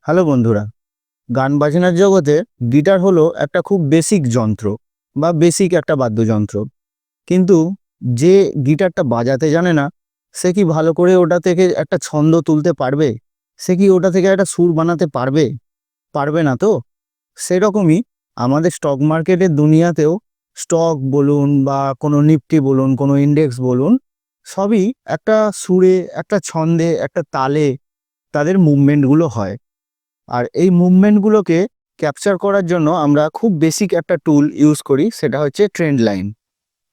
Hello বন্ধুরা, গান বাজনার জগতে গিটার হলো একটা খুব বেসিক যন্ত্র বা বেসিক একটা বাদ্যযন্ত্র। কিন্তু যে গিটারটা বাজাতে জানে না, সে কি ভালো করে ওটা থেকে একটা ছন্দ তুলতে পারবে? সে কি ওটা থেকে একটা সুর বানাতে পারবে? পারবে না তো। সেরকমই আমাদের স্টক মার্কেটের দুনিয়াতেও স্টক বলুন বা কোনো নিফটি বলুন, কোনো ইন্ডেক্স বলুন, সবই একটা সুরে, একটা ছন্দে, একটা তালে তাদের মুভমেন্টগুলো হয়। আর এই মুভমেন্টগুলোকে ক্যাপচার করার জন্য আমরা খুব বেসিক একটা টুল ইউজ করি, সেটা হচ্ছে ট্রেন্ড লাইন।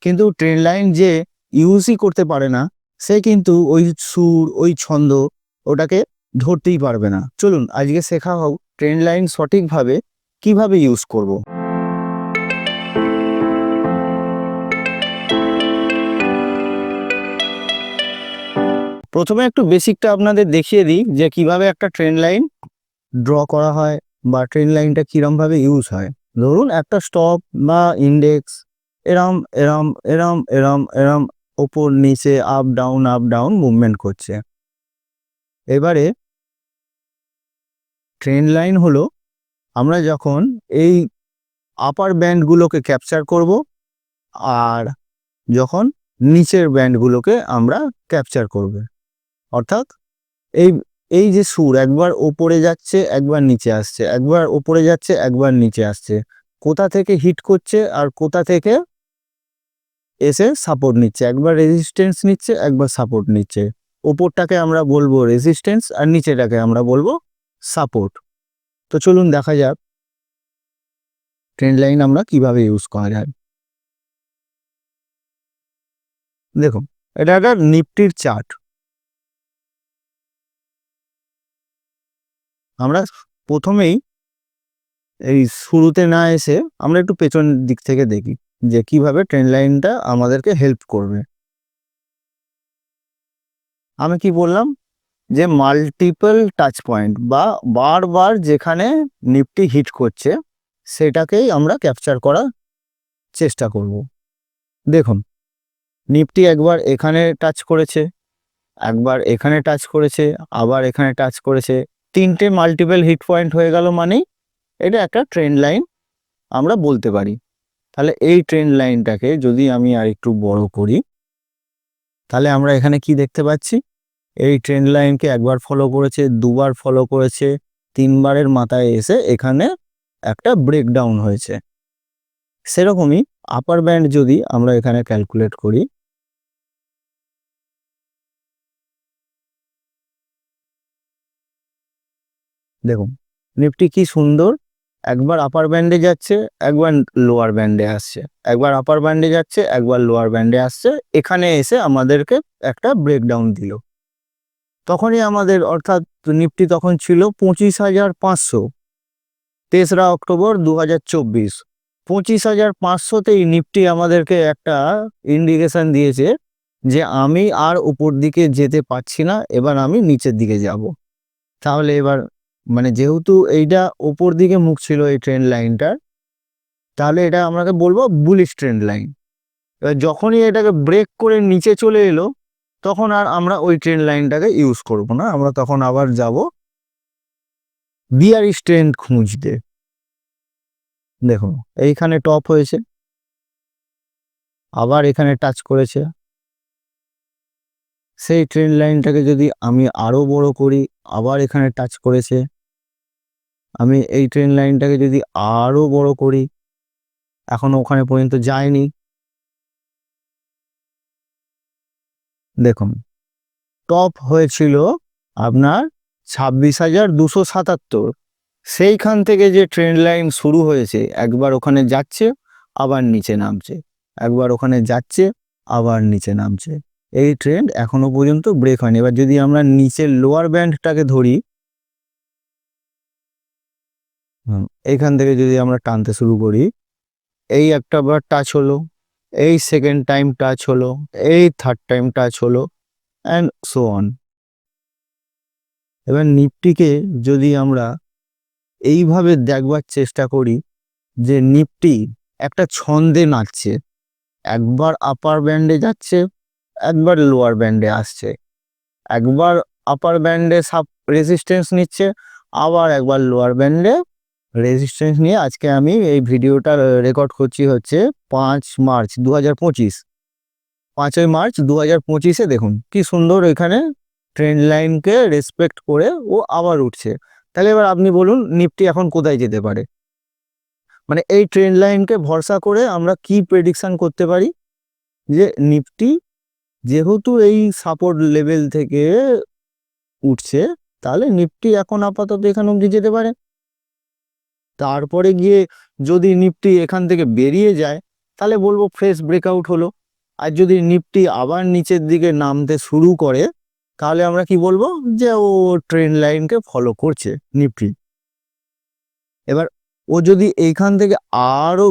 কিন্তু ট্রেন্ড লাইন যে ইউজই করতে পারে না, সে কিন্তু ওই সুর, ওই ছন্দ ওটাকে ধরতেই পারবে না। চলুন আজকে শেখা হোক ট্রেন্ড লাইন সঠিকভাবে কিভাবে ইউজ করব। প্রথমে একটু বেসিকটা আপনাদের দেখিয়ে দিই যে কিভাবে একটা ট্রেন্ড লাইন ড্র করা হয় বা ট্রেন লাইনটা কিরমভাবে ইউজ হয়। ধরুন একটা স্টক বা ইন্ডেক্স এরম এরম এরম এরম এরম ওপর নিচে আপ ডাউন মুভমেন্ট করছে। এবারে ট্রেন লাইন হলো আমরা যখন এই আপার ব্যান্ডগুলোকে ক্যাপচার করব, আর যখন নিচের ব্যান্ডগুলোকে আমরা ক্যাপচার করব। অর্থাৎ এই এই যে সুর একবার ওপরে যাচ্ছে, একবার নিচে আসছে, একবার ওপরে যাচ্ছে, একবার নিচে আসছে, কোথা থেকে হিট করছে আর কোথা থেকে এসে সাপোর্ট নিচ্ছে, একবার রেজিস্ট্যান্স নিচ্ছে, একবার সাপোর্ট নিচ্ছে। ওপরটাকে আমরা বলবো রেজিস্ট্যান্স আর নিচেটাকে আমরা বলবো সাপোর্ট। তো চলুন দেখা যাক ট্রেন্ড লাইন আমরা কিভাবে ইউজ করা যায়। দেখুন, এটা একটা নিফটির চার্ট। আমরা প্রথমেই এই শুরুতে না এসে আমরা একটু পেছন দিক থেকে দেখি যে কিভাবে ট্রেন্ড লাইনটা আমাদেরকে হেল্প করবে। আমি কি বললাম যে মাল্টিপল টাচ পয়েন্ট বা বারবার যেখানে নিফটি হিট করছে সেটাকেই আমরা ক্যাপচার করার চেষ্টা করব। দেখুন, নিফটি একবার এখানে টাচ করেছে, একবার এখানে টাচ করেছে, আবার এখানে টাচ করেছে। তিনটে মাল্টিপল হিট পয়েন্ট হয়ে গেল, মানেই এটা একটা ট্রেন্ড লাইন আমরা বলতে পারি। তাহলে এই ট্রেন্ড লাইনটাকে যদি আমি আর একটু বড় করি, তাহলে আমরা এখানে কি দেখতে পাচ্ছি? এই ট্রেন্ড লাইনকে একবার ফলো করেছে, দুবার ফলো করেছে, তিনবারের মাথায় এসে এখানে একটা ব্রেকডাউন হয়েছে। সেরকমই আপার ব্যান্ড যদি আমরা এখানে ক্যালকুলেট করি, দেখুন নিফটি কি সুন্দর একবার আপার ব্যান্ডে যাচ্ছে, একবার লোয়ার ব্যান্ডে আসছে, একবার আপার ব্যান্ডে যাচ্ছে, একবার লোয়ার ব্যান্ডে আসছে, এখানে এসে আমাদেরকে একটা ব্রেকডাউন দিল। তখনই আমাদের, অর্থাৎ নিফটি তখন ছিল 25,500, 3রা অক্টোবর 2024। 25,500তেই নিফটি আমাদেরকে একটা ইন্ডিকেশন দিয়েছে যে আমি আর উপর দিকে যেতে পারছি না, এবার আমি নিচের দিকে যাব। তাহলে এবার মানে যেহেতু এইটা উপর দিকে মুখ ছিল এই ট্রেন্ড লাইনটার, তাহলে এটা আমাকে বলবো বুলিশ ট্রেন্ড লাইন। এবার যখনই এটাকে ব্রেক করে নিচে চলে এলো, তখন আর আমরা ওই ট্রেন্ড লাইনটাকে ইউজ করব না, আমরা তখন আবার যাব বিয়ারিশ ট্রেন্ড খুঁজতে। দেখুন, এইখানে টপ হয়েছে, আবার এখানে টাচ করেছে। সেই ট্রেন্ড লাইনটাকে যদি আমি আরো বড় করি, আবার এখানে টাচ করেছে। আমি এই ট্রেন্ড লাইনটাকে যদি আরো বড় করি, এখনো ওখানে পর্যন্ত যায়নি। দেখুন, টপ হয়েছিল আপনার 26,277। সেইখান থেকে যে ট্রেন্ড লাইন শুরু হয়েছে, একবার ওখানে যাচ্ছে, আবার নিচে নামছে, একবার ওখানে যাচ্ছে, আবার নিচে নামছে। এই ট্রেন্ড এখনো পর্যন্ত ব্রেক হয়নি। এবার যদি আমরা নিচের লোয়ার ব্যান্ডটাকে ধরি, এইখান থেকে যদি আমরা টানতে শুরু করি, এই একটা বার টাচ হলো, এই সেকেন্ড টাইম টাচ হলো, এই থার্ড টাইম টাচ হলো, অ্যান্ড সো অন। এবার নিফটিকে যদি আমরা এইভাবে দেখবার চেষ্টা করি যে নিফটি একটা ছন্দে নাচছে, একবার আপার ব্যান্ডে যাচ্ছে, একবার লোয়ার ব্যান্ডে আসছে, একবার আপার ব্যান্ডে সাব রেজিস্ট্যান্স নিচ্ছে, আবার একবার লোয়ার ব্যান্ডে রেজিস্ট্যান্স নিয়ে আজকে আমি এই ভিডিওটা রেকর্ড করছি হচ্ছে 5 মার্চ 2025। 5ই মার্চ 2025-এ দেখুন কি সুন্দর এখানে ট্রেন্ড লাইনকে রেসপেক্ট করে ও আবার উঠছে। তাহলে এবার আপনি বলুন নিফটি এখন কোথায় যেতে পারে? মানে এই ট্রেন্ড লাইনকে ভরসা করে আমরা কি প্রেডিকশন করতে পারি যে নিফটি যেহেতু এই সাপোর্ট লেভেল থেকে উঠছে, তাহলে নিফটি এখন আপাতত এখান অবধি যেতে পারে। তারপরে গিয়ে যদি নিফটি এখান থেকে বেরিয়ে যায় তাহলে বলবো ফ্রেশ ব্রেকআউট হলো। আর যদি নিফটি আবার নিচের দিকে নামতে শুরু করে তাহলে আমরা কি বলবো যে ও ট্রেন্ড লাইনকে ফলো করছে নিফটি। এবার ও যদি এইখান থেকে আরো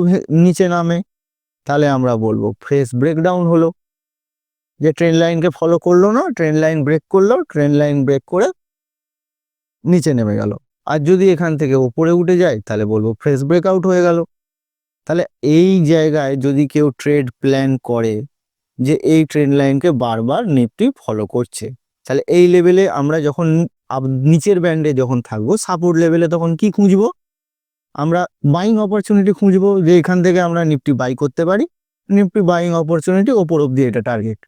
নিচে নামে তাহলে আমরা বলবো ফ্রেশ ব্রেকডাউন হলো, যে ট্রেন্ড লাইনকে ফলো করলো না, ট্রেন্ড লাইন ব্রেক করলো, ট্রেন্ড লাইন ব্রেক করে নিচে নেমে গেল। আর যদি এখান থেকে উপরে উঠে যায় তাহলে বলবো ফ্রেশ ব্রেকআউট হয়ে গেল। তাহলে এই জায়গায় যদি কেউ ট্রেড প্ল্যান করে যে এই ট্রেন্ড লাইনকে বারবার নিফটি ফলো করছে, তাহলে এই লেভেলে আমরা যখন নিচের ব্যান্ডে যখন থাকবো সাপোর্ট লেভেলে, তখন কি খুঁজবো? আমরা বাইং অপরচুনিটি খুঁজবো, যে এখান থেকে আমরা নিফটি বাই করতে পারি। নিফটি বাইং অপরচুনিটি ওপর অব্দি এটা টার্গেট।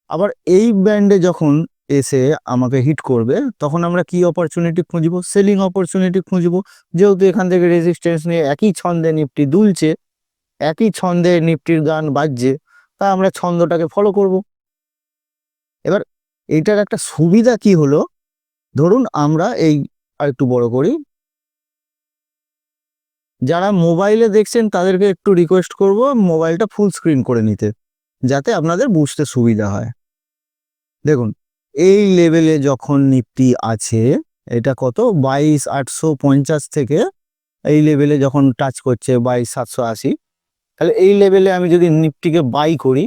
আবার এই ব্যান্ডে যখন এসে আমাকে হিট করবে তখন আমরা কি অপরচুনিটি খুঁজবো? সেলিং অপরচুনিটি খুঁজবো। যেহেতু এখান থেকে রেজিস্ট্যান্স নিয়ে একই ছন্দে নিফটি দুলছে, একই ছন্দে নিফটির গান বাজছে, তা আমরা ছন্দটাকে ফলো করব। এবার এইটার একটা সুবিধা কি হলো, ধরুন আমরা এই আরেকটু বড় করি, যারা মোবাইলে দেখছেন তাদেরকে একটু রিকোয়েস্ট করব মোবাইলটা ফুল স্ক্রিন করে নিতে, যাতে আপনাদের বুঝতে সুবিধা হয়। দেখুন এই লেভেলে যখন নিফটি আছে, এটা কত 22,850 থেকে এই লেভেলে যখন টাচ করছে 22,780, তাহলে এই লেভেলে আমি যদি নিফটিকে বাই করি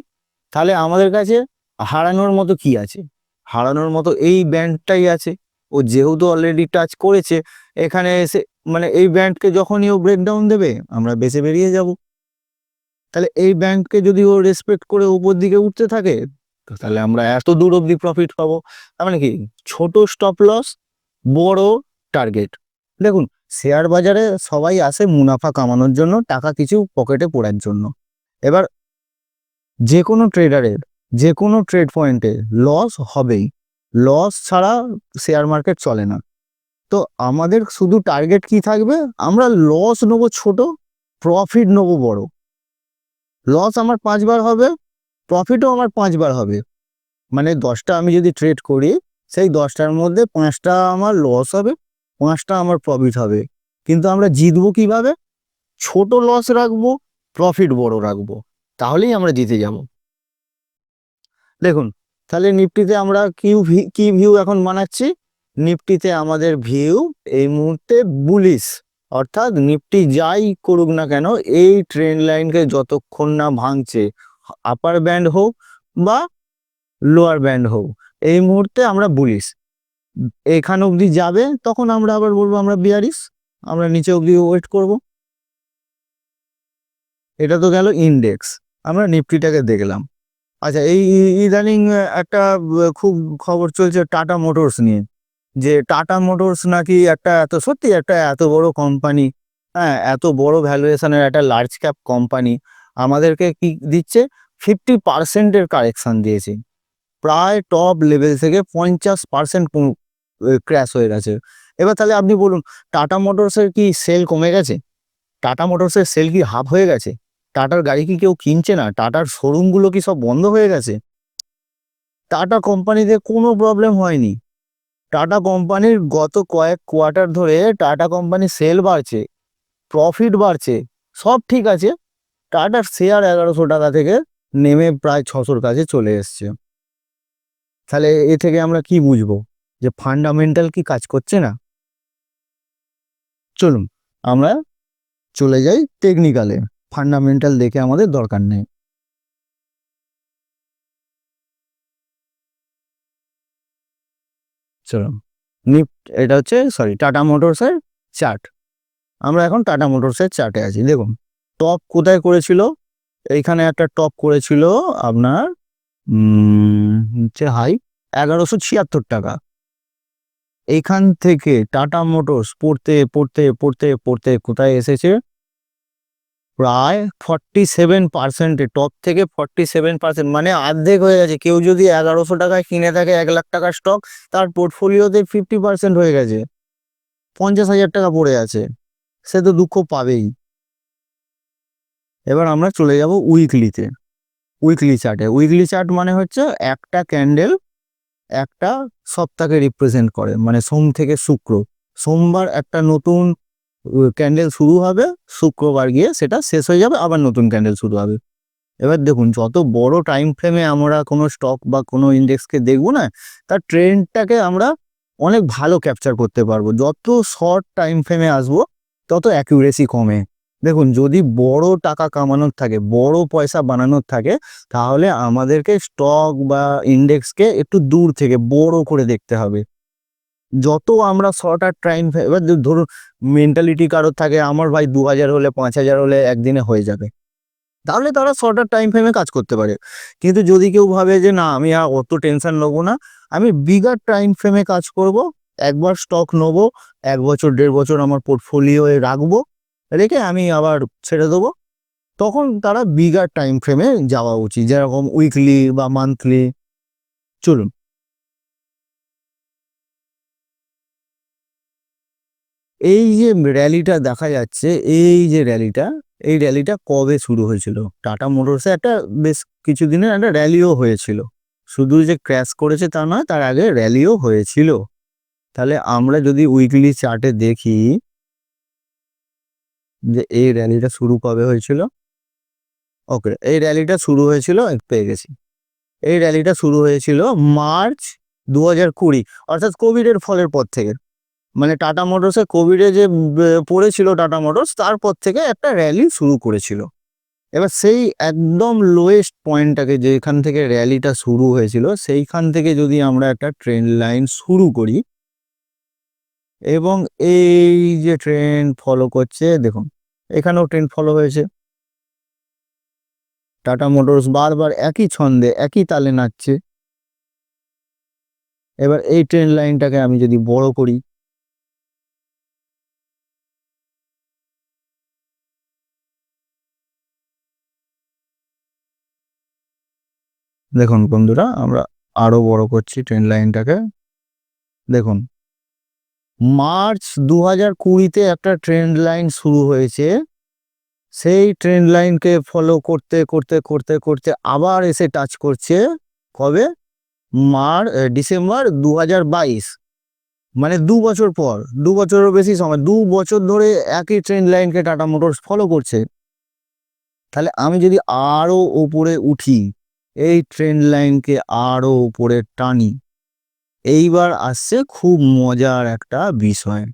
তাহলে আমাদের কাছে হারানোর মতো কি আছে? হারানোর মতো এই ব্যান্ডটাই আছে। ও যেহেতু অলরেডি টাচ করেছে এখানে এসে, মানে এই ব্যান্ডকে যখনই ও ব্রেকডাউন দেবে আমরা বেঁচে বেরিয়ে যাব। তাহলে এই ব্যান্ডকে যদি ও রেসপেক্ট করে উপর দিকে উঠতে থাকে তাহলে আমরা এত দূর অব্দি প্রফিট পাবো। তার মানে কি, ছোট স্টপ লস, বড় টার্গেট। দেখুন শেয়ার বাজারে সবাই আসে মুনাফা কামানোর জন্য, টাকা কিছু পকেটে পড়ার জন্য। এবার যে কোনো ট্রেডারের যে কোনো ট্রেড পয়েন্টে লস হবেই, লস ছাড়া শেয়ার মার্কেট চলে না। তো আমাদের শুধু টার্গেট কি থাকবে, আমরা লস নেবো ছোট, প্রফিট নেবো বড়। লস আমার 5বার হবে, প্রফিটও আমার 5বার হবে। মানে 10টা আমি যদি ট্রেড করি সেই 10টার মধ্যে 5টা আমার লস হবে, 5টা আমার প্রফিট হবে। কিন্তু আমরা জিতবো কিভাবে? ছোট লস রাখবো, প্রফিট বড় রাখবো, তাহলেই আমরা জিতে যাব। দেখুন তাহলে নিফটিতে আমরা কি ভিউ এখন বানাচ্ছি? নিফটিতে আমাদের ভিউ এই মুহূর্তে বুলিশ, অর্থাৎ নিফটি যাই করুক না কেন এই ট্রেন্ড লাইনকে যতক্ষণ না ভাঙছে, আপার ব্যান্ড হোক বা লোয়ার ব্যান্ড হোক, এই মুহূর্তে আমরা বুলিশ। এখান অবধি যাবে তখন আমরা আবার বলবো আমরা বিয়ারিশ, আমরা নিচে অবধি ওয়েট করব। এটা তো গেল ইন্ডেক্স, আমরা নিফটিটাকে দেখলাম। আচ্ছা এই ইদানিং একটা খুব খবর চলছে টাটা মোটরস নিয়ে, যে টাটা মোটরস নাকি একটা সত্যি একটা এত বড় কোম্পানি, হ্যাঁ এত বড় ভ্যালুয়েশনের একটা লার্জ ক্যাপ কোম্পানি আমাদেরকে কি দিচ্ছে, 50%-এর কারেকশন দিয়েছে। প্রায় টপ লেভেল থেকে 50% ক্র্যাশ হয়ে গেছে। এবার তাহলে আপনি বলুন টাটা মোটরসের কি সেল কমে গেছে? টাটা মোটরসের সেল কি হাফ হয়ে গেছে? টাটার গাড়ি কি কেউ কিনছে না? টাটার শোরুমগুলো কি সব বন্ধ হয়ে গেছে? টাটা কোম্পানিতে কোনো প্রবলেম হয়নি। টাটা কোম্পানির গত কয়েক কোয়ার্টার ধরে টাটা কোম্পানির সেল বাড়ছে, প্রফিট বাড়ছে, সব ঠিক আছে। টাটার শেয়ার 1100 টাকা থেকে নেমে প্রায় 600-র কাছে চলে এসছে। তাহলে এ থেকে আমরা কি বুঝবো, যে ফান্ডামেন্টাল কি কাজ করছে না? চলুন আমরা চলে যাই টেকনিক্যালে, ফান্ডামেন্টাল দেখে আমাদের দরকার নেই। চলুন এটা হচ্ছে টাটা মোটরসের চার্ট। আমরা এখন টাটা মোটরসের চার্টে আছি। দেখুন টপ কোথায় করেছিল, এইখানে একটা টপ করেছিল আপনার হচ্ছে হাই 1176 টাকা। এখান থেকে টাটা মোটরস পড়তে পড়তে পড়তে পড়তে কোথায় এসেছে, প্রায় 47%, টপ থেকে 47%, মানে অর্ধেক হয়ে গেছে। কেউ যদি 1100 টাকায় কিনে থাকে 1 লাখ টাকার স্টক, তার পোর্টফোলিওতে 50% হয়ে গেছে, 50,000 টাকা পড়ে আছে, সে তো দুঃখ পাবেই। এবার আমরা চলে যাব উইকলিতে, উইকলি চার্টে। উইকলি চার্ট মানে হচ্ছে একটা ক্যান্ডেল একটা সপ্তাহকে রিপ্রেজেন্ট করে, মানে সোম থেকে শুক্র। সোমবার একটা নতুন ক্যান্ডেল শুরু হবে, শুক্রবার গিয়ে সেটা শেষ হয়ে যাবে, আবার নতুন ক্যান্ডেল শুরু হবে। এবার দেখুন, যত বড় টাইম ফ্রেমে আমরা কোনো স্টক বা কোনো ইন্ডেক্সকে দেখবো না, তার ট্রেন্ডটাকে আমরা অনেক ভালো ক্যাপচার করতে পারবো। যত শর্ট টাইম ফ্রেমে আসবো তত অ্যাকিউরেসি কমে। দেখুন, যদি বড় টাকা কামানোর থাকে, বড় পয়সা বানানোর থাকে, তাহলে আমাদেরকে স্টক বা ইন্ডেক্সকে একটু দূর থেকে বড় করে দেখতে হবে। যত আমরা শর্ট আর টাইম, এবার ধরুন মেন্টালিটি কারোর থাকে আমার ভাই 2000 হলে 5000 হলে একদিনে হয়ে যাবে, তাহলে তারা শর্টার টাইম ফ্রেমে কাজ করতে পারে। কিন্তু যদি কেউ ভাবে যে না, আমি আর অত টেনশন নেবো না, আমি বিগার টাইম ফ্রেমে কাজ করব, একবার স্টক নেবো, 1 বছর 1.5 বছর আমার পোর্টফোলিওয়ে রাখবো, রেখে আমি আবার ছেড়ে দেবো, তখন তারা বিগার টাইম ফ্রেমে যাওয়া উচিত, যেরকম উইকলি বা মান্থলি। চলুন, এই যে র্যালিটা দেখা যাচ্ছে, এই যে র্যালিটা, এই র্যালিটা কবে শুরু হয়েছিল? টাটা মোটরসে একটা বেশ কিছুদিনের একটা র্যালিও হয়েছিল, শুধু যে ক্র্যাশ করেছে তা নয়, তার আগে র্যালিও হয়েছিল। তাহলে আমরা যদি উইকলি চার্টে দেখি যে এই র্যালিটা শুরু কবে হয়েছিল, ওকে, এই র্যালিটা শুরু হয়েছিল, পেয়ে গেছি, এই র্যালিটা শুরু হয়েছিল মার্চ 2020, অর্থাৎ কোভিডের ফলের পর থেকে। মানে টাটা মোটরসে কোভিডে যে পড়েছিল টাটা মোটরস, তারপর থেকে একটা র্যালি শুরু করেছিল। এবার সেই একদম লোয়েস্ট পয়েন্টটাকে, যেখান থেকে র্যালিটা শুরু হয়েছিল, সেইখান থেকে যদি আমরা একটা ট্রেন্ড লাইন শুরু করি এবং এই যে ট্রেন্ড ফলো করছে, দেখুন এখানেও ট্রেন্ড ফলো হয়েছে, টাটা মোটরস বারবার একই ছন্দে একই তালে নাচছে। এবার এই ট্রেন্ড লাইনটাকে আমি যদি বড় করি, দেখুন বন্ধুরা, আমরা আরো বড় করছি ট্রেন্ড লাইনটাকে। দেখুন, মার্চ 2020-তে একটা ট্রেন্ড লাইন শুরু হয়েছে, সেই ট্রেন্ড লাইনকে ফলো করতে করতে করতে করতে আবার এসে টাচ করছে কবে, ডিসেম্বর 2022, মানে 2 বছর পর, 2 বছরেরও বেশি সময়, 2 বছর ধরে একই ট্রেন্ড লাইনকে টাটা মোটরস ফলো করছে। তাহলে আমি যদি আরো উপরে উঠি, এই ট্রেন্ড লাইনকে আরো উপরে টানি, এইবার আসছে খুব মজার একটা বিষয়।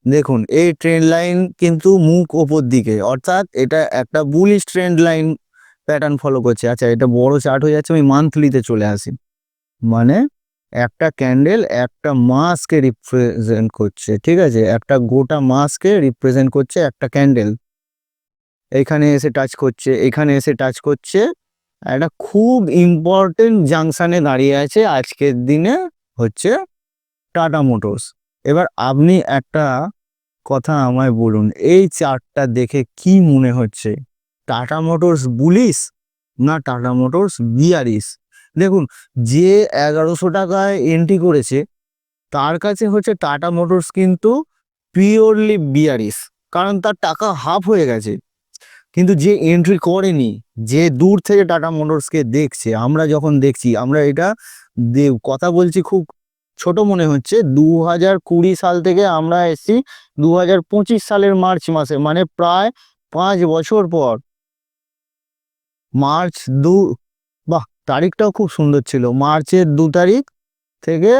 দেখুন, এই ট্রেন্ড লাইন কিন্তু মুখ ওপর দিকে, অর্থাৎ এটা একটা bullish trend line pattern follow করছে। আচ্ছা, এটা বড় চার্ট হয়ে যাচ্ছে, আমি মান্থলিতে চলে আসি। মানে একটা ক্যান্ডেল একটা মাসকে রিপ্রেজেন্ট করছে, ঠিক আছে, একটা গোটা মাসকে রিপ্রেজেন্ট করছে একটা ক্যান্ডেল। এখানে এসে টাচ করছে, এখানে এসে টাচ করছে, একটা খুব ইম্পর্টেন্ট জাংশনে দাঁড়িয়ে আছে আজকের দিনে, হচ্ছে টাটা মোটরস। এবার আপনি একটা কথা আমায় বলুন, এই চার্টটা দেখে কি মনে হচ্ছে, টাটা মোটরস বুলিশ না টাটা মোটরস বিয়ারিশ? দেখুন, যে 1100 টাকায় এন্ট্রি করেছে, তার কাছে হচ্ছে টাটা মোটরস কিন্তু পিওরলি বিয়ারিশ, কারণ তার টাকা হাফ হয়ে গেছে। কিন্তু যে এন্ট্রি করেনি, যে দূর থেকে টাটা মোটরসকে দেখছে, আমরা যখন দেখছি, আমরা এটা কথা বলছি খুব ছোট মনে হচ্ছে, 2020 সাল থেকে আমরা এসেছি 2025 সালের মার্চ মাসে, মানে প্রায় 5 বছর পর। মার্চ দু বাহ, তারিখটাও খুব সুন্দর ছিল, মার্চের 2 তারিখ থেকে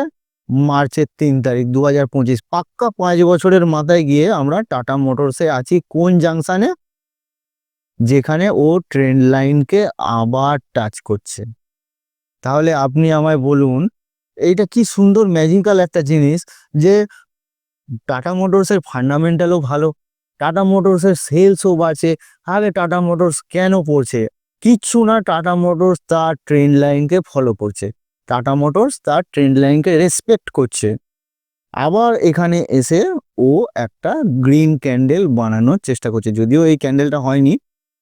মার্চের 3 তারিখ 2025, পাক্কা 5 বছরের মাথায় গিয়ে আমরা টাটা মোটরসে আছি কোন জাংশনে, যেখানে ও ট্রেন্ড লাইনকে আবার টাচ করছে। তাহলে আপনি আমায় বলুন, এইটা কি সুন্দর ম্যাজিক্যাল একটা জিনিস, যে টাটা মোটরসের ফান্ডামেন্টালও ভালো, টাটা মোটরসের সেলসও বাড়ছে, তাহলে টাটা মোটরস কেন পড়ছে? কিচ্ছু না, টাটা মোটরস তার ট্রেন্ড লাইনকে ফলো করছে, টাটা মোটরস তার ট্রেন্ড লাইনকে রেসপেক্ট করছে। আবার এখানে এসে ও একটা গ্রিন ক্যান্ডেল বানানোর চেষ্টা করছে, যদিও এই ক্যান্ডেলটা হয়নি।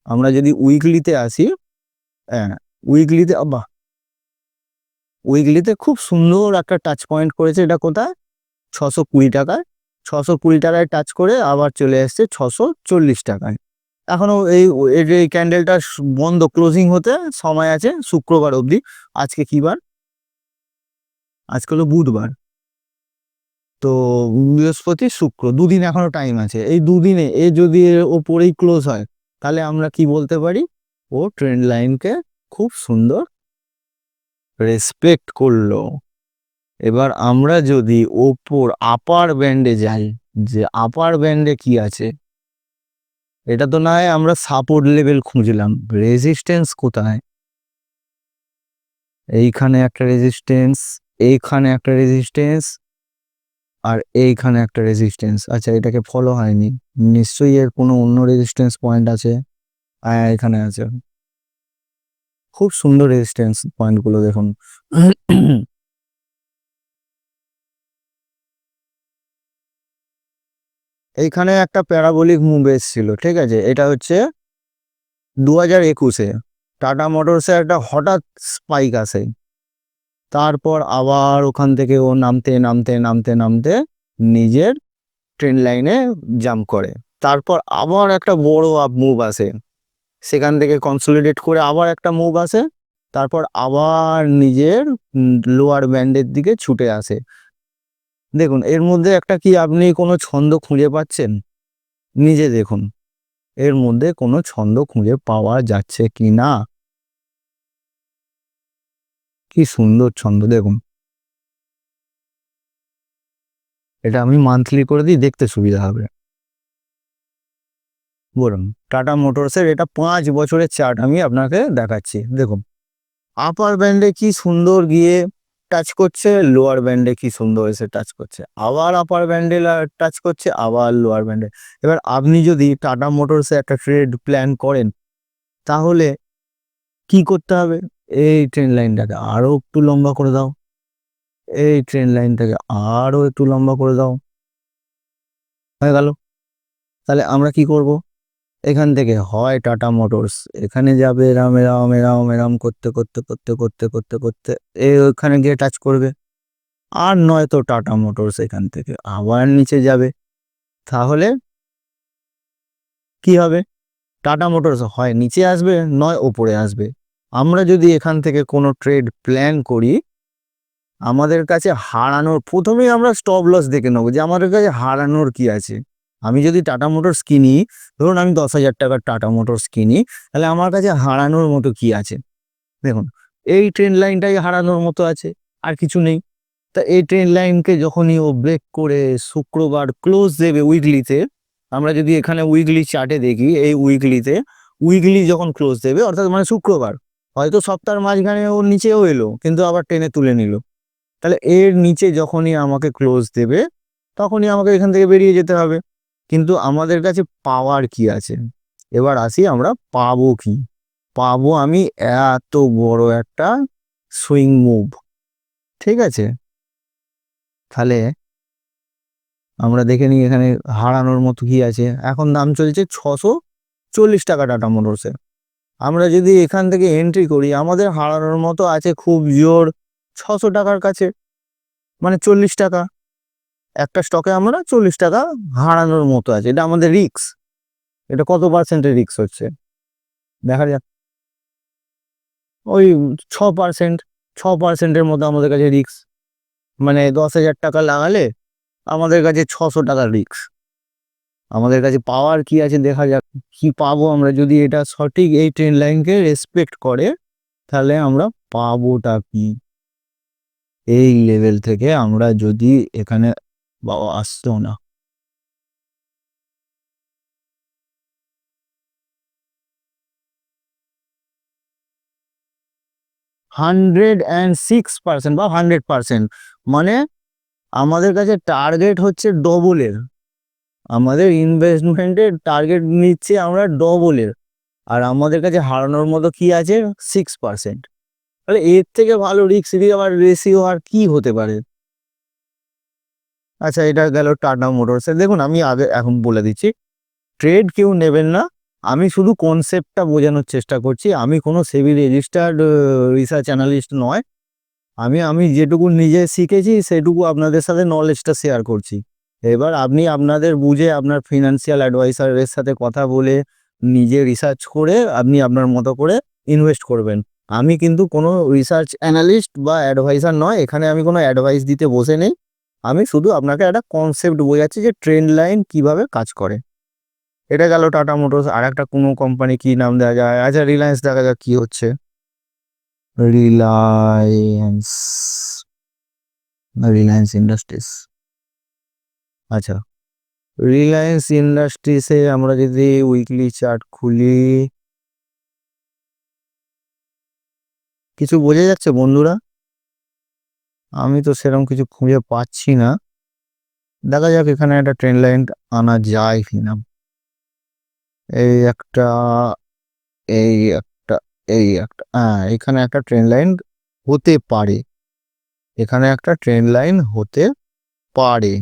আমরা যদি উইকলিতে আসি, হ্যাঁ উইকলিতে, বাহ, উইকলিতে খুব সুন্দর একটা টাচ পয়েন্ট করেছে। এটা কোথায়? 620 টাকায়। 620 টাকায় টাচ করে আবার চলে এসছে 640 টাকায়। এখনো এই ক্যান্ডেলটা বন্ধ, ক্লোজিং হতে সময় আছে শুক্রবার অবধি। আজকে কি বার? আজকে হলো বুধবার, তো বৃহস্পতি শুক্র, দুদিন এখনো টাইম আছে। এই দুদিনে এ যদি এর ওপরেই ক্লোজ হয়, তাহলে আমরা কি বলতে পারি? ও ট্রেন্ড লাইনকে খুব সুন্দর রেসপেক্ট করলো। এবার আমরা যদি ওপর আপার ব্যান্ডে যাই, যে আপার ব্যান্ডে কি আছে, এটা তো নয় আমরা সাপোর্ট লেভেল খুঁজলাম, রেজিস্ট্যান্স কোথায়? এইখানে একটা রেজিস্ট্যান্স, এইখানে একটা রেজিস্ট্যান্স, আর এইখানে একটা রেজিস্ট্যান্স। আচ্ছা, এটাকে ফলো হয়নি, নিশ্চয়ই এর কোনো অন্য রেজিস্ট্যান্স পয়েন্ট আছে। হ্যাঁ, এখানে আছে, খুব সুন্দর রেজিস্ট্যান্স পয়েন্টগুলো দেখুন। এইখানে একটা প্যারাবোলিক মুভ এসেছিল, ঠিক আছে? এটা হচ্ছে 2021-এ টাটা মোটরসে একটা হঠাৎ স্পাইক আসে, তারপর আবার ওখান থেকে ও নামতে নামতে নামতে নামতে নিজের ট্রেন লাইনে জাম্প করে। তারপর আবার একটা বড় আপ মুভ আসে, সেখান থেকে কনসলিডেট করে আবার একটা মুভ আসে, তারপর আবার নিজের লোয়ার ব্যান্ডের দিকে ছুটে আসে। দেখুন এর মধ্যে একটা কি আপনি কোনো ছন্দ খুঁজে পাচ্ছেন? নিজে দেখুন এর মধ্যে কোনো ছন্দ খুঁজে পাওয়া যাচ্ছে কি না। কি সুন্দর ছন্দ দেখুন। এটা আমি মান্থলি করে দিই, দেখতে সুবিধা হবে। বলুন, টাটা মোটরসের এটা 5 বছরের চার্ট আমি আপনাকে দেখাচ্ছি। দেখুন আপার ব্যান্ডে কি সুন্দর গিয়ে টাচ করছে, লোয়ার ব্যান্ডে কি সুন্দর এসে টাচ করছে, আবার আপার ব্যান্ডে টাচ করছে, আবার লোয়ার ব্যান্ডে। এবার আপনি যদি টাটা মোটরসে একটা ট্রেড প্ল্যান করেন, তাহলে কি করতে হবে? এই ট্রেন লাইনটাকে আরো একটু লম্বা করে দাও, এই ট্রেন লাইনটাকে আরো একটু লম্বা করে দাও, হয়ে গেল। তাহলে আমরা কি করব? এখান থেকে হয় টাটা মোটরস এখানে যাবে, এরাম এরাম এরাম এরাম করতে করতে করতে করতে করতে করতে ওখানে গিয়ে টাচ করবে, আর নয়তো টাটা মোটরস এখান থেকে আবার নিচে যাবে। তাহলে কি হবে? টাটা মোটরস হয় নিচে আসবে, নয় ওপরে আসবে। আমরা যদি এখান থেকে কোনো ট্রেড প্ল্যান করি, আমাদের কাছে হারানোর, প্রথমেই আমরা স্টপ লস দেখে নেবো যে আমাদের কাছে হারানোর কি আছে। আমি যদি টাটা মোটরস কিনি, ধরুন আমি 10,000 টাকার টাটা মোটরস কিনি, তাহলে আমার কাছে হারানোর মতো কি আছে? দেখুন এই ট্রেন লাইনটাই হারানোর মতো আছে, আর কিছু নেই। তা এই ট্রেন লাইনকে যখনই ও ব্রেক করে শুক্রবার ক্লোজ দেবে উইকলিতে, আমরা যদি এখানে উইকলি চার্টে দেখি, এই উইকলিতে উইকলি যখন ক্লোজ দেবে, অর্থাৎ মানে শুক্রবার, হয়তো সপ্তাহের মাঝখানে ও নিচেও এলো কিন্তু আবার টেনে তুলে নিল, তাহলে এর নিচে যখনই আমাকে ক্লোজ দেবে, তখনই আমাকে এখান থেকে বেরিয়ে যেতে হবে। কিন্তু আমাদের কাছে পাওয়ার কি আছে? এবার আসি আমরা পাবো কি? পাবো আমি এত বড় একটা সুইং মুভ, ঠিক আছে? তাহলে আমরা দেখে নিই এখানে হারানোর মতো কি আছে। এখন দাম চলছে 640 টাকা টাটা মোটরসে। আমরা যদি এখান থেকে এন্ট্রি করি, আমাদের হারানোর মতো আছে খুব জোর 600 টাকার কাছে, মানে 40 টাকা। একটা স্টকে আমরা 40 টাকা হারানোর মতো আছে, এটা আমাদের রিস্ক। এটা কত পার্সেন্টের রিস্ক হচ্ছে দেখা যাক, ওই 6%। 6%-এর মতো আমাদের কাছে রিস্ক, মানে 10,000 টাকা লাগালে আমাদের কাছে 600 টাকার রিস্ক। আমাদের কাছে পাওয়ার কি আছে দেখা যাক, কি পাবো আমরা যদি এটা সঠিক এই ট্রেন লাইনকে রেসপেক্ট করে, তাহলে আমরা পাবোটা কি? এই লেভেল থেকে আমরা যদি এখানে, বাবা আসতো না, 106% বা 100%, মানে আমাদের কাছে টার্গেট হচ্ছে ডবলের, আমাদের ইনভেস্টমেন্টের টার্গেট নিচ্ছে আমরা ডবলের, আর আমাদের কাছে হারানোর মতো কি আছে? 6%। তাহলে এর থেকে ভালো রিস্ক রিওয়ার্ড রেশিও আর কি হতে পারে? আচ্ছা, এটা গেল টাটা মোটরসের। দেখুন আমি আগে এখন বলে দিচ্ছি, ট্রেড কেউ নেবেন না, আমি শুধু কনসেপ্টটা বোঝানোর চেষ্টা করছি। আমি কোনো সেবি রেজিস্টার্ড রিসার্চ অ্যানালিস্ট নয়। আমি আমি যেটুকু নিজে শিখেছি সেটুকু আপনাদের সাথে নলেজটা শেয়ার করছি। এবার আপনি আপনাদের বুঝে আপনার ফিনান্সিয়াল অ্যাডভাইসারের সাথে কথা বলে নিজে রিসার্চ করে আপনি আপনার মতো করে ইনভেস্ট করবেন। আমি কিন্তু কোনো রিসার্চ অ্যানালিস্ট বা অ্যাডভাইসার নয়, এখানে আমি কোনো অ্যাডভাইস দিতে বসে নেই। আমি শুধু আপনাকে একটা কনসেপ্ট বোঝাচ্ছি যে ট্রেন্ড লাইন কিভাবে কাজ করে। এটা গেল টাটা মোটরস। আর একটা কোনো কোম্পানি কি নাম দেওয়া যায়? আচ্ছা, রিলায়েন্স দেখা যাক কি হচ্ছে। রিলায়েন্স, রিলায়েন্স ইন্ডাস্ট্রিজ। আচ্ছা, রিলায়েন্স ইন্ডাস্ট্রিজে আমরা যদি উইকলি চার্ট খুলি, কিছু বোঝা যাচ্ছে বন্ধুরা? আমি তো সেরকম কিছু খুঁজে পাচ্ছি না। দেখা যাক এখানে একটা ট্রেন্ড লাইন আনা যায় কিনা। এই একটা, এই একটা, এই একটা, হ্যাঁ এখানে একটা ট্রেন্ড লাইন হতে পারে, এখানে একটা ট্রেন্ড লাইন হতে পারে,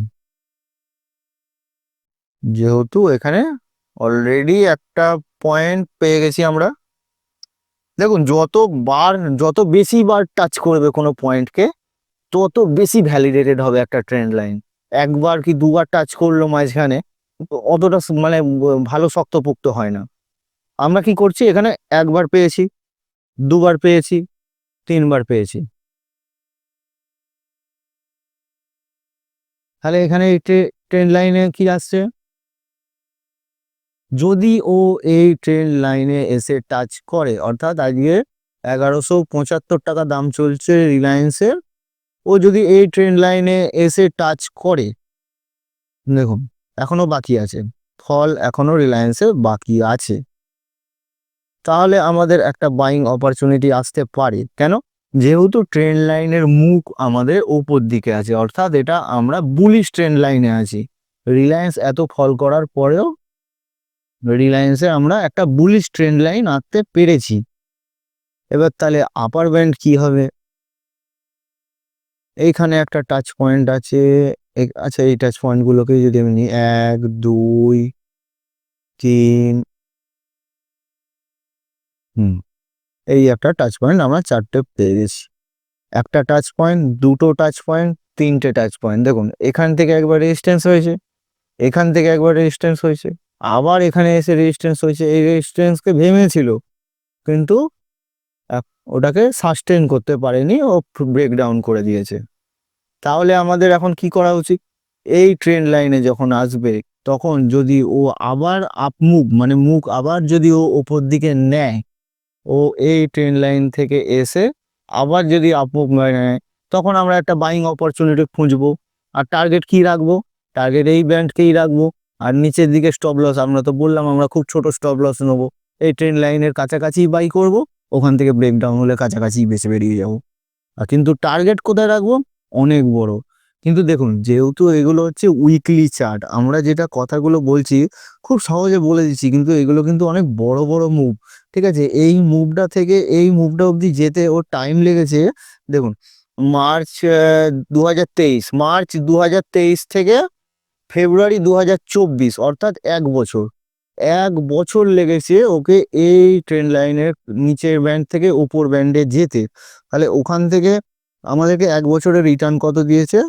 যেহেতু এখানে অলরেডি একটা পয়েন্ট পেয়ে গেছি আমরা। দেখুন যত বেশি বার টাচ করবে কোনো পয়েন্টকে, তত বেশি ভ্যালিডেটেড হবে একটা ট্রেন্ড লাইন। একবার কি দুবার টাচ করলো মাঝখানে, অতটা মানে ভালো শক্তপোক্ত হয় না। আমরা কি করছি এখানে, একবার পেয়েছি, দুবার পেয়েছি, তিনবার পেয়েছি। তাহলে এখানে ট্রেন্ড লাইনে কি আসছে? যদি ও এই ট্রেন্ড লাইনে এসে টাচ করে, অর্থাৎ আজকে 1175 টাকা দাম চলছে রিলায়েন্সের, ও যদি এই ট্রেন্ড লাইনে এসে টাচ করে, দেখুন এখনো বাকি আছে, ফল এখনো রিলায়েন্সের বাকি আছে, তাহলে আমাদের একটা বাইং অপরচুনিটি আসতে পারে। কেন? যেহেতু ট্রেন্ড লাইনের মুখ আমাদের উপর দিকে আছে, অর্থাৎ এটা আমরা বুলিশ ট্রেন্ড লাইনে আছি। রিলায়েন্স এত ফল করার পরেও রিলায়েন্সে আমরা একটা বুলিশ ট্রেন্ড লাইন আনতে পেরেছি। এবার তাহলে আপার ব্যান্ড কি হবে? এইখানে একটা টাচ পয়েন্ট আছে। আচ্ছা, এই টাচ পয়েন্টগুলোকে যদি আমি নিই, 1 2 3, এই একটা টাচ পয়েন্ট আমরা চারটে পেয়ে গেছি। একটা টাচ পয়েন্ট, দুটো টাচ পয়েন্ট, তিনটে টাচ পয়েন্ট। দেখুন এখান থেকে একবার রেজিস্ট্যান্স হয়েছে, এখান থেকে একবার রেজিস্ট্যান্স হয়েছে, আবার এখানে এসে রেজিস্ট্যান্স হয়েছে। এই রেজিস্ট্যান্সকে ভেঙেছিল, কিন্তু ওটাকে সাস্টেন করতে পারেনি, ও ব্রেকডাউন করে দিয়েছে। তাহলে আমাদের এখন কি করা উচিত? এই ট্রেন্ড লাইনে যখন আসবে, তখন যদি ও আবার আপমুভ মানে মুখ আবার যদি ও ওপর দিকে নেয়, ও এই ট্রেন্ড লাইন থেকে এসে আবার যদি আপমুভ নেয়, তখন আমরা একটা বাইং অপরচুনিটি খুঁজবো। আর টার্গেট কি রাখবো? টার্গেট এই ব্যান্ডকেই রাখবো। আর নিচের দিকে স্টপ লস, আমরা তো বললাম আমরা খুব ছোট স্টপ লস নেবো। এই ট্রেন্ড লাইনের কাছাকাছি বাই করব, ওখান থেকে ব্রেকডাউন হলে কাছাকাছি বেঁচে বেরিয়ে যাবো। আর কিন্তু টার্গেট কোথায় রাখবো? অনেক বড়। কিন্তু দেখুন, যেহেতু এগুলো হচ্ছে উইকলি চার্ট, আমরা যেটা কথাগুলো বলছি খুব সহজে বলে দিচ্ছি, কিন্তু এগুলো কিন্তু অনেক বড় বড় মুভ। ঠিক আছে, এই মুভটা থেকে এই মুভটা অবধি যেতে ওর টাইম লেগেছে। দেখুন, মার্চ 2023, মার্চ 2023 থেকে ফেব্রুয়ারি 2024, অর্থাৎ 1 বছর। 1 বছর লেগেছে ওকে এই ট্রেন্ড লাইনের নিচের ব্যান্ড থেকে উপর ব্যান্ডে যেতে। তাহলে ওখান থেকে আমাদেরকে 1 বছরে রিটার্ন কত দিয়েছে?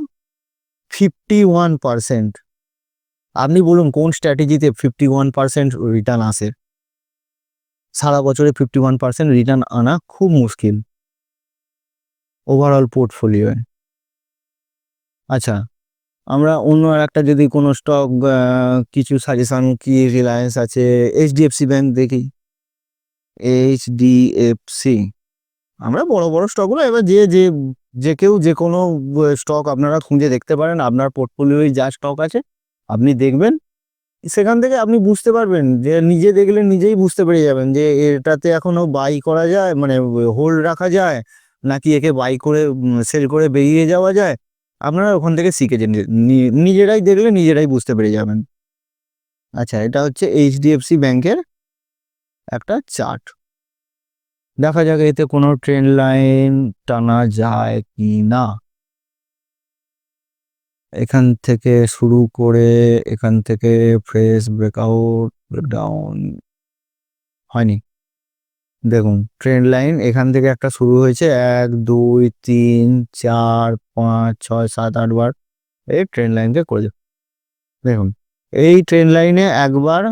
51%। আপনি বলুন কোন স্ট্র্যাটেজিতে 51% রিটার্ন আসে? সারা বছরে 51% রিটার্ন আনা খুব মুশকিল ওভারঅল পোর্টফোলিওয়ে। আচ্ছা, আমরা অন্য আর একটা যদি কোনো স্টক কিছু সাজেশন, কি রিলায়েন্স আছে, এইচডিএফসি ব্যাংক দেখি। এইচডিএফসি, আমরা বড় বড় স্টকগুলো, এবার যে যে যে কেউ যে কোনো স্টক আপনারা খুঁজে দেখতে পারেন। আপনার পোর্টফোলিওয় যা স্টক আছে আপনি দেখবেন, সেখান থেকে আপনি বুঝতে পারবেন, যে নিজে দেখলে নিজেই বুঝতে পেরে যাবেন যে এটাতে এখনো বাই করা যায়, মানে হোল্ড রাখা যায়, নাকি একে বাই করে সেল করে বেরিয়ে যাওয়া যায়। আপনারা ওখান থেকে শিখেছেন, নিজেরাই দেখলে নিজেরাই বুঝতে পেরে যাবেন। আচ্ছা, এটা হচ্ছে এইচডিএফসি ব্যাংকের একটা চার্ট। দেখা যাক এতে কোনো ট্রেন্ড লাইন টানা যায় কি না। এখান থেকে শুরু করে এখান থেকে ফ্রেশ ব্রেকআউট ব্রেকডাউন হয়নি। দেখুন ট্রেন্ড লাইন এখান থেকে একটা শুরু হয়েছে 1 2 3 4 5 6 7 8 বার এই ট্রেন্ড লাইনকে করে দেখুন এই ট্রেন্ড লাইনে একবার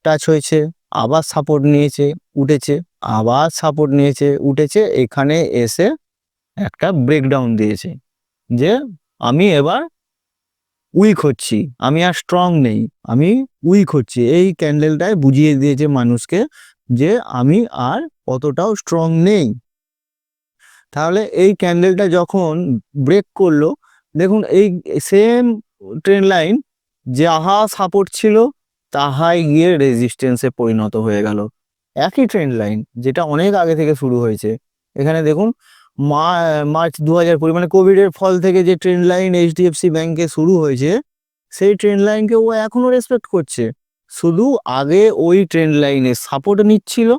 টাচ হয়েছে, আবার সাপোর্ট নিয়েছে উঠেছে, আবার সাপোর্ট নিয়েছে উঠেছে, এখানে এসে একটা ব্রেকডাউন দিয়েছে যে আমি এবার উইক হচ্ছি, আমি আর স্ট্রং নেই, আমি উইক হচ্ছি। এই ক্যান্ডেলটায় বুঝিয়ে দিয়েছে মানুষকে যে আমি আর অতটাও স্ট্রং নেই। তাহলে এই ক্যান্ডেলটা যখন ব্রেক করলো, দেখুন এই সেম ট্রেন্ড লাইন যাহা সাপোর্ট ছিল তাহাই গিয়ে রেজিস্ট্যান্সে পরিণত হয়ে গেল। একই ট্রেন্ড লাইন যেটা অনেক আগে থেকে শুরু হয়েছে। এখানে দেখুন মার্চ 2020 মানে কোভিডের ফল থেকে যে ট্রেন্ড লাইন এইচডিএফসি ব্যাংকে শুরু হয়েছে, সেই ট্রেন্ড লাইনকে ও এখনো রেসপেক্ট করছে। শুধু আগে ওই ট্রেন্ড লাইনে সাপোর্ট নিচ্ছিল,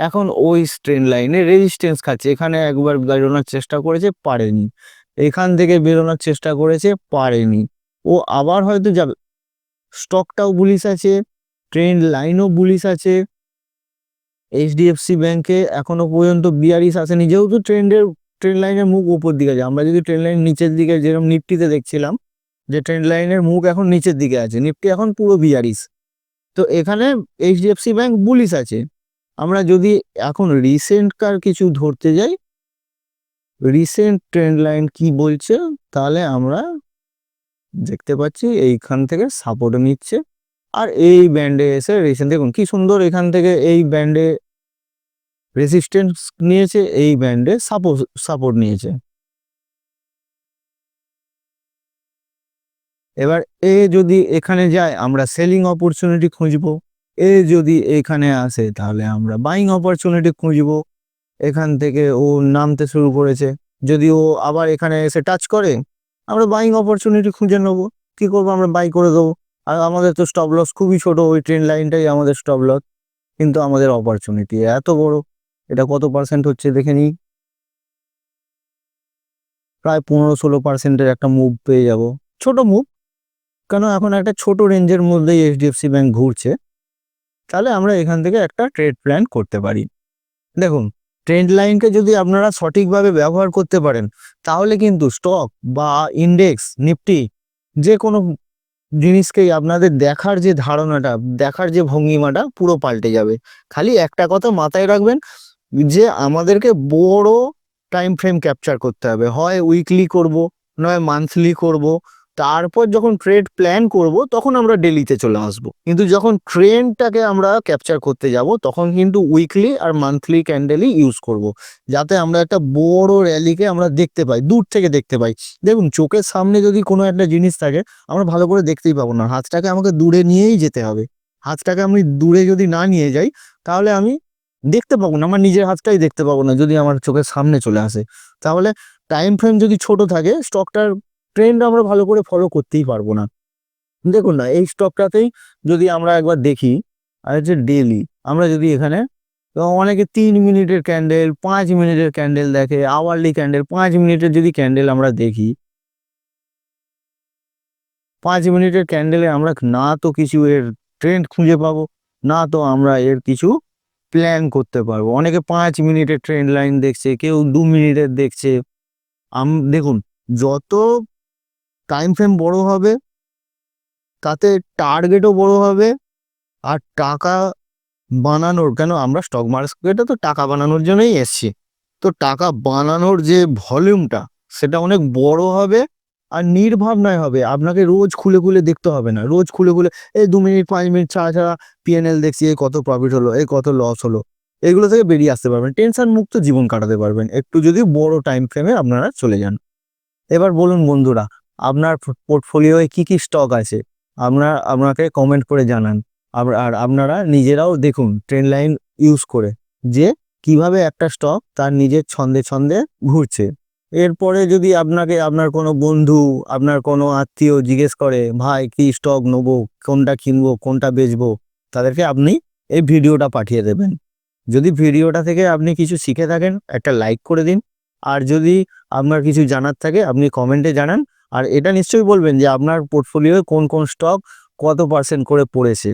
এখন ওই ট্রেন্ড লাইনে রেজিস্ট্যান্স খাচ্ছে। এখানে একবার বেরোনোর চেষ্টা করেছে, পারেনি। এখান থেকে বেরোনোর চেষ্টা করেছে, পারেনি। ও আবার হয়তো যাবে। স্টকটাও বুলিশ আছে, ট্রেন্ড লাইনও বুলিশ আছে। এইচডিএফসি ব্যাংকে এখনো পর্যন্ত বিয়ারিশ আসেনি, যেহেতু ট্রেন্ড লাইনের মুখ উপর দিকে আছে। আমরা যদি ট্রেন্ড লাইন নিচের দিকে যেরকম নিফটিতে দেখছিলাম যে ট্রেন্ড লাইনের মুখ এখন নিচের দিকে আছে, নিফটি এখন পুরো বিয়ারিশ। তো এখানে এইচডিএফসি ব্যাংক বুলিশ আছে। আমরা যদি এখন রিসেন্টকার কিছু ধরতে যাই, রিসেন্ট ট্রেন্ড লাইন কি বলছে, তাহলে আমরা দেখতে পাচ্ছি এইখান থেকে সাপোর্ট নিচ্ছে আর এই ব্যান্ডে এসে রিসেন্ট দেখুন কি সুন্দর, এখান থেকে এই ব্যান্ডে রেজিস্ট্যান্স নিয়েছে, এই ব্যান্ডে সাপোর্ট নিয়েছে। এবার এ যদি এখানে যায় আমরা সেলিং অপরচুনিটি খুঁজবো, এ যদি এখানে আসে তাহলে আমরা বাইং অপরচুনিটি খুঁজবো। এখান থেকে ও নামতে শুরু করেছে, যদি ও আবার এখানে এসে টাচ করে আমরা বাইং অপরচুনিটি খুঁজে নেবো। কি করবো, আমরা বাই করে দেবো। আর আমাদের তো স্টপ লস খুবই ছোট, ওই ট্রেন্ড লাইনটাই আমাদের স্টপ লস, কিন্তু আমাদের অপরচুনিটি এত বড়। এটা কত পার্সেন্ট হচ্ছে দেখে নিই, প্রায় 15-16% একটা মুভ পেয়ে যাব। ছোট মুভ, কেন এখন একটা ছোট রেঞ্জের মধ্যেই এইচডিএফসি ব্যাংক ঘুরছে। তাহলে আমরা এখান থেকে একটা ট্রেড প্ল্যান করতে পারি। দেখুন ট্রেন্ড লাইনকে যদি আপনারা সঠিকভাবে ব্যবহার করতে পারেন, তাহলে কিন্তু স্টক বা ইন্ডেক্স নিফটি যে কোনো জিনিসকেই আপনাদের দেখার যে ধারণাটা, দেখার যে ভঙ্গিমাটা পুরো পাল্টে যাবে। খালি একটা কথা মাথায় রাখবেন যে আমাদেরকে বড় টাইম ফ্রেম ক্যাপচার করতে হবে, হয় উইকলি করব, নয় মান্থলি করব। তারপর যখন ট্রেড প্ল্যান করব তখন আমরা ডেলিতে চলে আসব। কিন্তু যখন ট্রেন্ডটাকে আমরা ক্যাপচার করতে যাব তখন কিন্তু উইকলি আর মান্থলি ক্যান্ডেলই ইউজ করব, যাতে আমরা একটা বড় র্যালিকে আমরা দেখতে পাই, দূর থেকে দেখতে পাই। দেখুন চোখের সামনে যদি কোনো একটা জিনিস থাকে আমরা ভালো করে দেখতেই পাবো না, হাতটাকে আমাকে দূরে নিয়েই যেতে হবে। হাতটাকে আমি দূরে যদি না নিয়ে যাই তাহলে আমি দেখতে পাবো না, আমার নিজের হাতটাই দেখতে পাবো না যদি আমার চোখের সামনে চলে আসে। তাহলে টাইম ফ্রেম যদি ছোট থাকে স্টকটার ট্রেন্ড আমরা ভালো করে ফলো করতেই পারবো না। দেখুন না এই স্টকটাতেই যদি আমরা একবার দেখি, আর হচ্ছে ডেলি আমরা যদি এখানে অনেকে 3 মিনিটের ক্যান্ডেল 5 মিনিটের ক্যান্ডেল দেখে, আওয়ারলি ক্যান্ডেল 5 মিনিটের যদি ক্যান্ডেল আমরা দেখি, 5 মিনিটের ক্যান্ডেলে আমরা না তো কিছু এর ট্রেন্ড খুঁজে পাবো, না তো আমরা এর কিছু প্ল্যান করতে পারবো। অনেকে 5 মিনিটের ট্রেন্ড লাইন দেখছে, কেউ 2 মিনিটের দেখছে। দেখুন যত টাইম ফ্রেম বড় হবে তাতে টার্গেটও বড় হবে, আর টাকা বানানোর, কেন আমরা স্টক মার্কেটে তো টাকা বানানোর জন্যই এসছি, তো টাকা বানানোর যে ভলিউমটা সেটা অনেক বড় হবে আর নির্ভাবনায় হবে। আপনাকে রোজ খুলে খুলে দেখতে হবে না, রোজ খুলে খুলে এই 2 মিনিট 5 মিনিট ছাড়া ছাড়া পিএনএল দেখছি, এই কত প্রফিট হলো, এই কত লস হলো, এগুলো থেকে বেরিয়ে আসতে পারবেন, টেনশন মুক্ত জীবন কাটাতে পারবেন একটু যদি বড় টাইম ফ্রেমে আপনারা চলে যান। এবার বলুন বন্ধুরা, আপনার পোর্টফোলিওয়ে কি কি স্টক আছে আপনাকে কমেন্ট করে জানান। আর আপনারা নিজেরাও দেখুন ট্রেন্ড লাইন ইউজ করে যে কিভাবে একটা স্টক তার নিজের ছন্দে ছন্দে ঘুরছে। এরপরে যদি আপনাকে আপনার কোনো বন্ধু, আপনার কোনো আত্মীয় জিজ্ঞেস করে ভাই কি স্টক নেবো, কোনটা কিনবো, কোনটা বেচবো, তাদেরকে আপনি এই ভিডিওটা পাঠিয়ে দেবেন। যদি ভিডিওটা থেকে আপনি কিছু শিখে থাকেন একটা লাইক করে দিন, আর যদি আপনার কিছু জানার থাকে আপনি কমেন্টে জানান, আর এটা নিশ্চয়ই বলবেন যে আপনার পোর্টফোলিওয়ে কোন কোন স্টক কত পার্সেন্ট করে পড়েছে।